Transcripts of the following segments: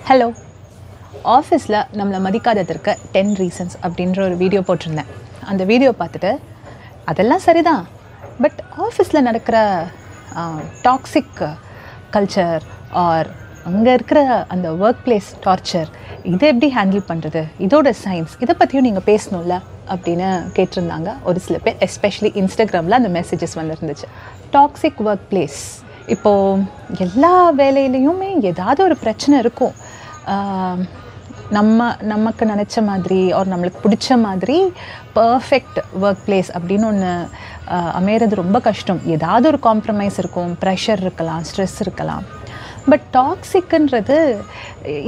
Hello, ஆஃபீஸில் நம்மளை மதிக்காததற்கு 10 reasons அப்படின்ற ஒரு வீடியோ போட்டிருந்தேன். அந்த வீடியோ பார்த்துட்டு அதெல்லாம் சரிதான், பட் ஆஃபீஸில் நடக்கிற டாக்ஸிக் கல்ச்சர் ஆர் அங்கே இருக்கிற அந்த ஒர்க் பிளேஸ் டார்ச்சர், இதை எப்படி ஹேண்டில் பண்ணுறது, இதோட சயின்ஸ், இதை பற்றியும் நீங்கள் பேசணும்ல அப்படின்னு கேட்டிருந்தாங்க ஒரு சில பேர். எஸ்பெஷலி இன்ஸ்டாகிராமில் அந்த மெசேஜஸ் வந்துருந்துச்சு. டாக்ஸிக் ஒர்க் பிளேஸ், இப்போது எல்லா வேலையிலையுமே ஏதாவது ஒரு பிரச்சனை இருக்கும். நமக்கு நினச்ச மாதிரி ஒரு நம்மளுக்கு பிடிச்ச மாதிரி பர்ஃபெக்ட் ஒர்க் பிளேஸ் அப்படின்னு ஒன்று அமையிறது ரொம்ப கஷ்டம். ஏதாவது ஒரு காம்ப்ரமைஸ் இருக்கும், ப்ரெஷர் இருக்கலாம், ஸ்ட்ரெஸ் இருக்கலாம். பட் டாக்ஸிக்குன்றது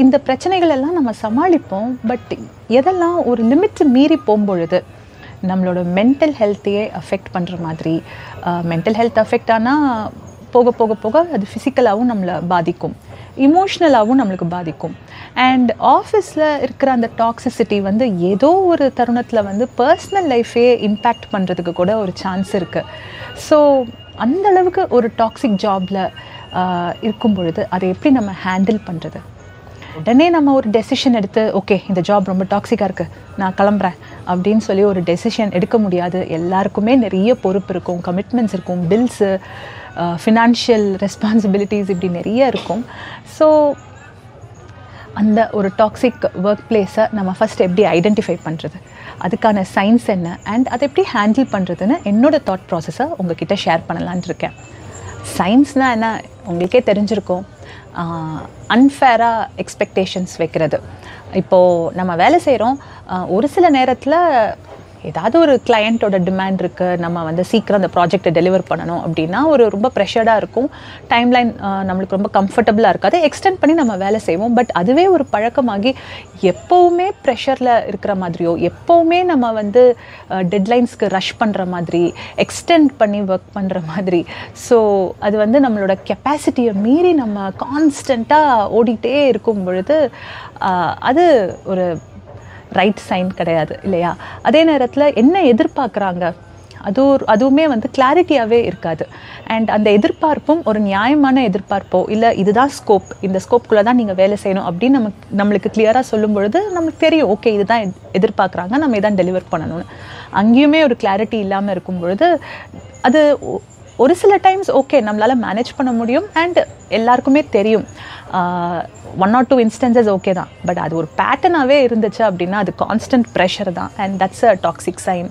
இந்த பிரச்சனைகள் எல்லாம் நம்ம சமாளிப்போம். பட் எதெல்லாம் ஒரு லிமிட் மீறி போகும்பொழுது நம்மளோட மென்டல் ஹெல்த்தையே அஃபெக்ட் பண்ணுற மாதிரி, மென்டல் ஹெல்த் அஃபெக்ட் ஆனால் போக போக போக அது ஃபிசிக்கலாகவும் நம்மளை பாதிக்கும், இமோஷ்னலாகவும் நம்மளுக்கு பாதிக்கும். அண்ட் ஆஃபீஸில் இருக்கிற அந்த டாக்ஸிசிட்டி ஏதோ ஒரு தருணத்தில் பர்சனல் லைஃபே இம்பேக்ட் பண்ணுறதுக்கு கூட ஒரு சான்ஸ் இருக்குது. ஸோ அந்தளவுக்கு ஒரு டாக்ஸிக் ஜாபில் இருக்கும் பொழுது அதை எப்படி நம்ம ஹேண்டில் பண்ணுறது? உடனே நம்ம ஒரு டெசிஷன் எடுத்து ஓகே இந்த ஜாப் ரொம்ப டாக்ஸிக்காக இருக்குது, நான் கிளம்புறேன் அப்படின்னு சொல்லி ஒரு டெசிஷன் எடுக்க முடியாது. எல்லாருக்குமே நிறைய பொறுப்பு இருக்கும், கமிட்மெண்ட்ஸ் இருக்கும், பில்ஸு, ஃபினான்ஷியல் ரெஸ்பான்சிபிலிட்டிஸ், இப்படி நிறைய இருக்கும். ஸோ அந்த ஒரு டாக்ஸிக் ஒர்க் பிளேஸை நம்ம ஃபஸ்ட் எப்படி ஐடென்டிஃபை பண்ணுறது, அதுக்கான சயின்ஸ் என்ன, அண்ட் அதை எப்படி ஹேண்டில் பண்ணுறதுன்னு என்னோடய தாட் ப்ராசஸை உங்ககிட்ட ஷேர் பண்ணலான் இருக்கேன். சயின்ஸ்னால் என்ன உங்களுக்கே தெரிஞ்சிருக்கும். அன்ஃபேராக எக்ஸ்பெக்டேஷன்ஸ் வைக்கிறது. இப்போது நம்ம வேலை செய்கிறோம், ஒரு சில நேரத்தில் ஏதாவது ஒரு கிளையண்ட்டோட டிமாண்ட் இருக்குது, நம்ம சீக்கிரம் அந்த ப்ராஜெக்டை டெலிவர் பண்ணணும் அப்படின்னா ரொம்ப ப்ரெஷர்டாக இருக்கும், டைம்லைன் நம்மளுக்கு ரொம்ப கம்ஃபர்டபுளாக இருக்காது, எக்ஸ்டெண்ட் பண்ணி நம்ம வேலை செய்வோம். பட் அதுவே ஒரு பழக்கமாகி எப்போவுமே ப்ரெஷரில் இருக்கிற மாதிரியோ, எப்போவுமே நம்ம டெட்லைன்ஸ்க்கு ரஷ் பண்ணுற மாதிரி, எக்ஸ்டெண்ட் பண்ணி ஒர்க் பண்ணுற மாதிரி, ஸோ அது நம்மளோட கெப்பாசிட்டியை மீறி நம்ம கான்ஸ்டண்ட்டாக ஓடிட்டே இருக்கும் பொழுது அது ஒரு ரைட் சைன் கிடையாது இல்லையா? அதே நேரத்தில் என்ன எதிர்பார்க்குறாங்க அதுவுமே கிளாரிட்டியாகவே இருக்காது. அண்ட் அந்த எதிர்பார்ப்பும் ஒரு நியாயமான எதிர்பார்ப்போ இல்லை இதுதான் ஸ்கோப், இந்த ஸ்கோப்புக்குள்ளே தான் நீங்கள் வேலை செய்யணும் அப்படின்னு நம்மளுக்கு கிளியராக சொல்லும் பொழுது நமக்கு தெரியும் ஓகே இதுதான் எதிர்பார்க்குறாங்க, நம்ம இதான் டெலிவர் பண்ணணும்னு. அங்கேயுமே ஒரு கிளாரிட்டி இல்லாமல் இருக்கும் பொழுது அது ஒரு சில டைம்ஸ் ஓகே நம்மளால் மேனேஜ் பண்ண முடியும் அண்ட் எல்லாருக்குமே தெரியும். 1 or 2 இன்ஸ்டன்சஸ் ஓகே தான், பட் அது ஒரு பேட்டர்னாகவே இருந்துச்சு அப்படின்னா அது கான்ஸ்டன்ட் ப்ரெஷர் தான், and that's a toxic sign.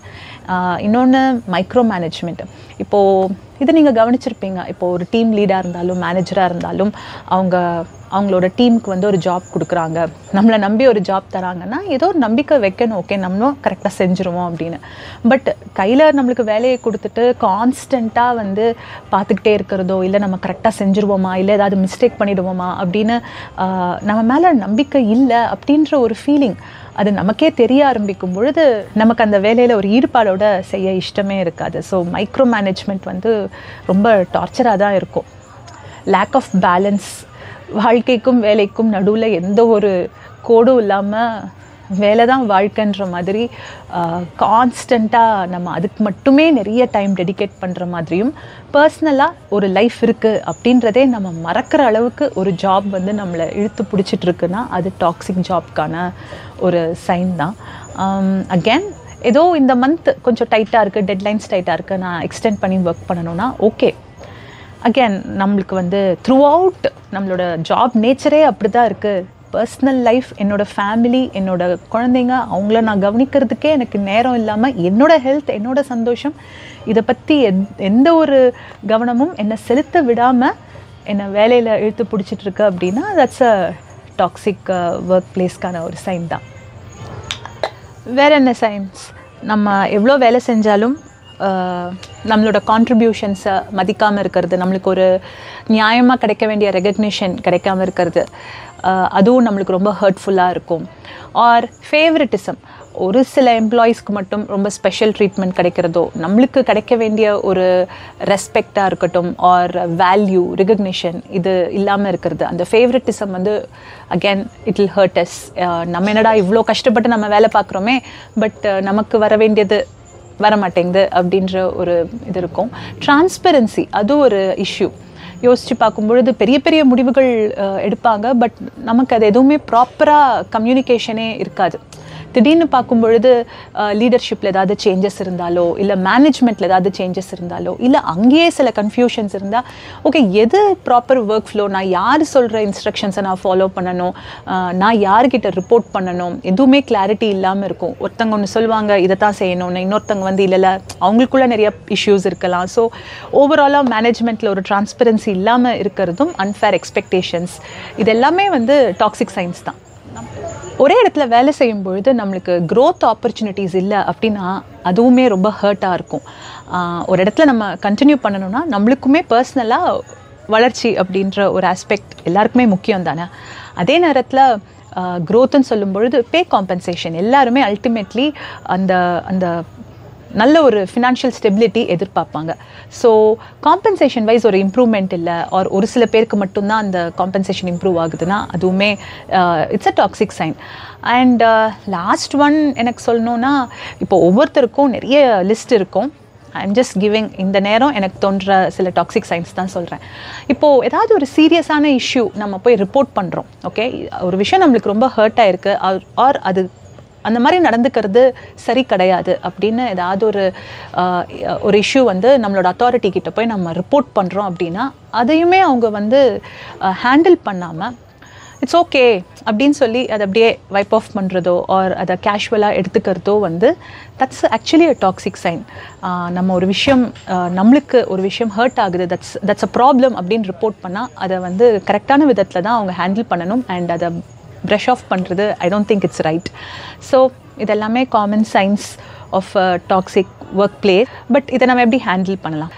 இன்னொன்று மைக்ரோ மேனேஜ்மெண்ட். இப்போது இதை நீங்கள் கவனிச்சிருப்பீங்க. இப்போது ஒரு டீம் லீடாக இருந்தாலும் மேனேஜராக இருந்தாலும் அவங்களோட டீமுக்கு ஒரு ஜாப் கொடுக்குறாங்க, நம்மளை நம்பி ஒரு ஜாப் தராங்கன்னா ஏதோ ஒரு நம்பிக்கை வைக்கணும், ஓகே நம்மளும் கரெக்டாக செஞ்சுருவோம் அப்படின்னு. பட் கையில் நம்மளுக்கு வேலையை கொடுத்துட்டு கான்ஸ்டண்ட்டாக பார்த்துக்கிட்டே இருக்கிறதோ, இல்லை நம்ம கரெக்டாக செஞ்சுருவோமா, இல்லை ஏதாவது மிஸ்டேக் பண்ணிடுவோமா அப்படின்னு நம்ம மேலே நம்பிக்கை இல்லை அப்படின்ற ஒரு ஃபீலிங் அது நமக்கே தெரிய ஆரம்பிக்கும் பொழுது நமக்கு அந்த வேலையில் ஒரு ஈடுபாடோடு செய்ய இஷ்டமே இருக்காது. ஸோ மைக்ரோ மேனேஜ்மெண்ட் ரொம்ப டார்ச்சராக தான் இருக்கும். லேக் ஆஃப் பேலன்ஸ், வாழ்க்கைக்கும் வேலைக்கும் நடுவில் எந்த ஒரு கோடும் இல்லாமல் வேலை தான் வாழ்க்கைன்ற மாதிரி கான்ஸ்டண்ட்டாக நம்ம அதுக்கு மட்டுமே நிறைய டைம் டெடிகேட் பண்ணுற மாதிரியும், பர்சனலாக ஒரு லைஃப் இருக்குது அப்படின்றதே நம்ம மறக்கிற அளவுக்கு ஒரு ஜாப் நம்மளை இழுத்து பிடிச்சிட்ருக்குன்னா அது டாக்ஸிக் ஜாப்க்கான ஒரு சைன் தான். அகேன் ஏதோ இந்த மந்த் கொஞ்சம் டைட்டாக இருக்குது, டெட்லைன்ஸ் டைட்டாக இருக்குது, நான் எக்ஸ்டெண்ட் பண்ணி ஒர்க் பண்ணணும்னா ஓகே. அகேன் நம்மளுக்கு த்ரூ அவுட் நம்மளோட ஜாப் நேச்சரே அப்படி தான் இருக்குது. பர்சனல் லைஃப், என்னோடய ஃபேமிலி, என்னோடய குழந்தைங்க, அவங்கள நான் கவனிக்கிறதுக்கே எனக்கு நேரம் இல்லாமல் என்னோடய ஹெல்த், என்னோடய சந்தோஷம், இதை பற்றி எந்த ஒரு கவனமும் என்னை செலுத்த விடாமல் என்னை வேலையில் இழுத்து பிடிச்சிட்ருக்கு அப்படின்னா தட்ஸ் அ டாக்ஸிக் ஒர்க் பிளேஸ்க்கான ஒரு சைன் தான். வேறு என்ன சைன்ஸ்? நம்ம எவ்வளோ வேலை செஞ்சாலும் நம்மளோட கான்ட்ரிபியூஷன்ஸை மதிக்காமல் இருக்கிறது, நம்மளுக்கு ஒரு நியாயமாக கிடைக்க வேண்டிய ரெகக்னிஷன் கிடைக்காம இருக்கிறது, அதுவும் நம்மளுக்கு ரொம்ப ஹர்ட்ஃபுல்லாக இருக்கும். ஆர் ஃபேவரட்டிசம், ஒரு சில எம்ப்ளாயீஸ்க்கு மட்டும் ரொம்ப ஸ்பெஷல் ட்ரீட்மெண்ட் கிடைக்கிறதோ, நம்மளுக்கு கிடைக்க வேண்டிய ஒரு ரெஸ்பெக்டாக இருக்கட்டும் ஆர் வேல்யூ, ரெகக்னிஷன் இது இல்லாமல் இருக்கிறது. அந்த favouritism again it will hurt us. நம்ம என்னடா இவ்வளோ கஷ்டப்பட்டு நம்ம வேலை பார்க்குறோமே, பட் நமக்கு வர வேண்டியது வர மாட்டேங்குது அப்படின்ற ஒரு இது இருக்கும். டிரான்ஸ்பெரன்சி அது ஒரு இஷ்யூ. யோசித்து பார்க்கும்பொழுது பெரிய பெரிய முடிவுகள் எடுப்பாங்க. பட் நமக்கு அது எதுவுமே ப்ராப்பராக கம்யூனிகேஷனே இருக்காது. திடீர்னு பார்க்கும் பொழுது லீடர்ஷிப்பில் ஏதாவது சேஞ்சஸ் இருந்தாலோ, இல்லை மேனேஜ்மெண்ட்டில் ஏதாவது சேஞ்சஸ் இருந்தாலோ, இல்லை அங்கேயே சில கன்ஃபியூஷன்ஸ் இருந்தால், ஓகே எது ப்ராப்பர் ஒர்க் ஃப்ளோ, நான் யார் சொல்கிற இன்ஸ்ட்ரக்ஷன்ஸை நான் ஃபாலோ பண்ணணும், நான் யார்கிட்ட ரிப்போர்ட் பண்ணணும், எதுவுமே கிளாரிட்டி இல்லாமல் இருக்கும். ஒருத்தவங்க ஒன்று சொல்லுவாங்க இதை தான் செய்யணும்னு, இன்னொருத்தவங்க வந்து இல்லை அவங்களுக்குள்ள நிறைய இஷ்யூஸ் இருக்கலாம். ஸோ ஓவராலாக மேனேஜ்மெண்ட்டில் ஒரு டிரான்ஸ்பரன்சி இல்லாமல் இருக்கிறதும், அன்ஃபேர் எக்ஸ்பெக்டேஷன்ஸ், இது எல்லாமே வந்து டாக்ஸிக் சைன்ஸ் தான். ஒரே இடத்துல வேலை செய்யும் பொழுது நம்மளுக்கு க்ரோத் ஆப்பர்ச்சுனிட்டிஸ் இல்லை அப்படின்னா அதுவுமே ரொம்ப ஹர்ட்டாக இருக்கும். ஒரு இடத்துல நம்ம கண்டினியூ பண்ணணும்னா நம்மளுக்குமே பர்சனலாக வளர்ச்சி அப்படின்ற ஒரு ஆஸ்பெக்ட் எல்லாருக்குமே முக்கியம் தானே. அதே நேரத்தில் க்ரோத்துன்னு சொல்லும் பொழுது பே காம்பன்சேஷன், எல்லாருமே அல்டிமேட்லி அந்த அந்த நல்ல ஒரு ஃபினான்ஷியல் ஸ்டெபிலிட்டி எதிர்பார்ப்பாங்க. ஸோ காம்பன்சேஷன் வைஸ் ஒரு இம்ப்ரூவ்மெண்ட் இல்லை, ஆர் ஒரு சில பேருக்கு மட்டும்தான் அந்த காம்பன்சேஷன் இம்ப்ரூவ் ஆகுதுன்னா அதுவுமே it's a toxic sign. And last one எனக்கு சொல்லணுன்னா, இப்போ ஒவ்வொருத்தருக்கும் நிறைய லிஸ்ட் இருக்கும். ஐம் ஜஸ்ட் கிவிங் இந்த நேரம் எனக்கு தோன்ற சில டாக்ஸிக் சைன்ஸ் தான் சொல்கிறேன். இப்போது ஏதாவது ஒரு சீரியஸான இஷ்யூ நம்ம போய் ரிப்போர்ட் பண்ணுறோம், ஓகே ஒரு விஷயம் நம்மளுக்கு ரொம்ப ஹர்ட் ஆகிருக்கு, ஆர் அது அந்த மாதிரி நடந்துக்கிறது சரி கிடையாது அப்படின்னு ஏதாவது ஒரு இஷ்யூ வந்து நம்மளோட அத்தாரிட்டி கிட்ட போய் நம்ம ரிப்போர்ட் பண்ணுறோம் அப்படின்னா அதையுமே அவங்க வந்து ஹேண்டில் பண்ணாமல் இட்ஸ் ஓகே அப்படின்னு சொல்லி அதை அப்படியே வைப் ஆஃப் பண்ணுறதோ ஆர் அதை கேஷுவலாக எடுத்துக்கிறதோ வந்து that's actually a toxic sign. நம்ம ஒரு விஷயம் நம்மளுக்கு ஒரு விஷயம் ஹர்ட் ஆகுது, தட்ஸ் அ ப்ராப்ளம் அப்படின்னு ரிப்போர்ட் பண்ணால் அதை வந்து கரெக்டான விதத்தில் தான் அவங்க ஹேண்டில் பண்ணணும். அண்ட் அதை ப்ரஷ் ஆஃப் பண்ணுறது I don't think it's right. So இதெல்லாமே common signs of toxic workplace. But இதை நம்ம எப்படி ஹேண்டில் பண்ணலாம்?